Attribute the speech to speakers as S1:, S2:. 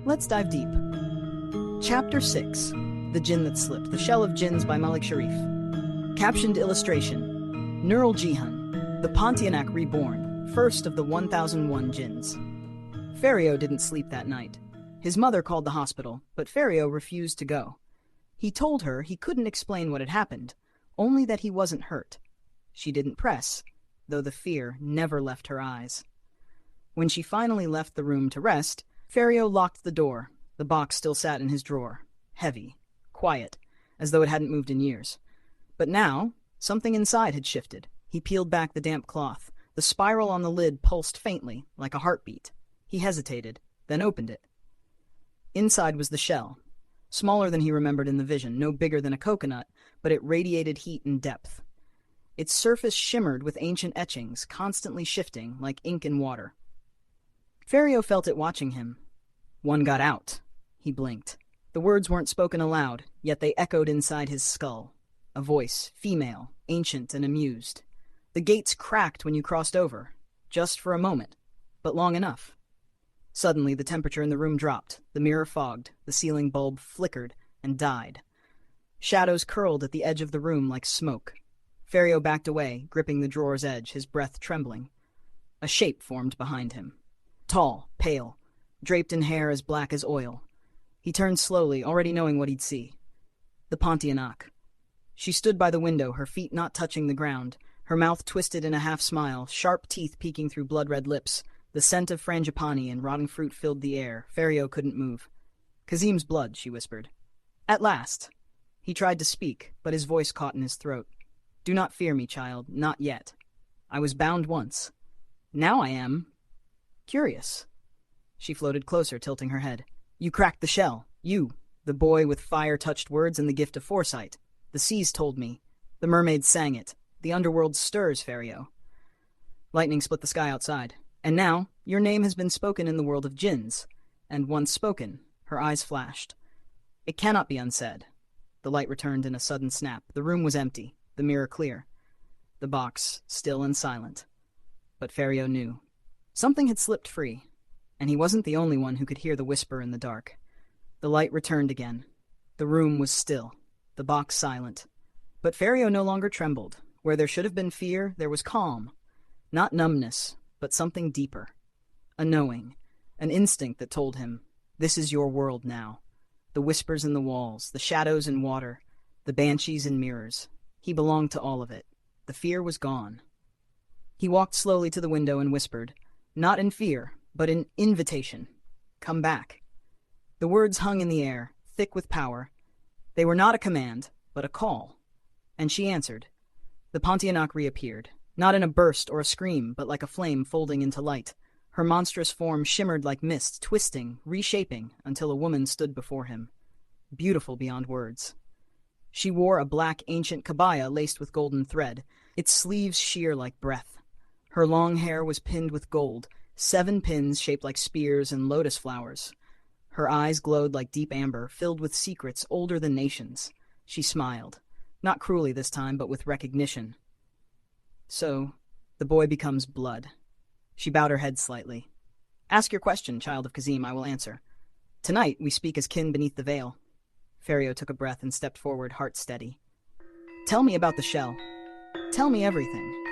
S1: Let's dive deep. Chapter 6. The Djinn That Slipped. The Shell of Djinns by Malik Sharif. Captioned illustration. Neural Jihan, the Pontianak reborn, first of the 1001 Djinns. Ferio didn't sleep that night. His mother called the hospital, but Ferio refused to go. He told her he couldn't explain what had happened, only that he wasn't hurt. She didn't press, though the fear never left her eyes. When she finally left the room to rest, Ferio locked the door. The box still sat in his drawer, heavy, quiet, as though it hadn't moved in years. But now, something inside had shifted. He peeled back the damp cloth. The spiral on the lid pulsed faintly, like a heartbeat. He hesitated, then opened it. Inside was the shell, smaller than he remembered in the vision, no bigger than a coconut, but it radiated heat and depth. Its surface shimmered with ancient etchings, constantly shifting, like ink in water. Ferio felt it watching him. "One got out." He blinked. The words weren't spoken aloud, yet they echoed inside his skull. A voice, female, ancient and amused. The gates cracked when you crossed over, just for a moment, but long enough. Suddenly, the temperature in the room dropped, the mirror fogged, the ceiling bulb flickered and died. Shadows curled at the edge of the room like smoke. Ferio backed away, gripping the drawer's edge, his breath trembling. A shape formed behind him. Tall, pale, draped in hair as black as oil. He turned slowly, already knowing what he'd see. The Pontianak. She stood by the window, her feet not touching the ground, her mouth twisted in a half-smile, sharp teeth peeking through blood-red lips. The scent of frangipani and rotting fruit filled the air. Ferio couldn't move. "Kazim's blood," she whispered. "At last." He tried to speak, but his voice caught in his throat. "Do not fear me, child, not yet. I was bound once. Now I am curious." She floated closer, tilting her head. "You cracked the shell. You, the boy with fire-touched words and the gift of foresight. The seas told me. The mermaids sang it. The underworld stirs, Ferio." Lightning split the sky outside. "And now, your name has been spoken in the world of Djinns. And once spoken," her eyes flashed. "It cannot be unsaid." The light returned in a sudden snap. The room was empty, the mirror clear. The box still and silent. But Ferio knew. Something had slipped free, and he wasn't the only one who could hear the whisper in the dark. The light returned again. The room was still, the box silent. But Ferio no longer trembled. Where there should have been fear, there was calm. Not numbness, but something deeper. A knowing, an instinct that told him, this is your world now. The whispers in the walls, the shadows in water, the banshees in mirrors. He belonged to all of it. The fear was gone. He walked slowly to the window and whispered, not in fear, but in invitation. "Come back." The words hung in the air, thick with power. They were not a command, but a call. And she answered. The Pontianak reappeared, not in a burst or a scream, but like a flame folding into light. Her monstrous form shimmered like mist, twisting, reshaping, until a woman stood before him. Beautiful beyond words. She wore a black ancient kabaya laced with golden thread, its sleeves sheer like breath. Her long hair was pinned with gold, 7 pins shaped like spears and lotus flowers. Her eyes glowed like deep amber, filled with secrets older than nations. She smiled, not cruelly this time, but with recognition. So, the boy becomes blood. She bowed her head slightly. Ask your question, child of Kazim, I will answer. Tonight, we speak as kin beneath the veil. Ferio took a breath and stepped forward, heart steady. Tell me about the shell. Tell me everything.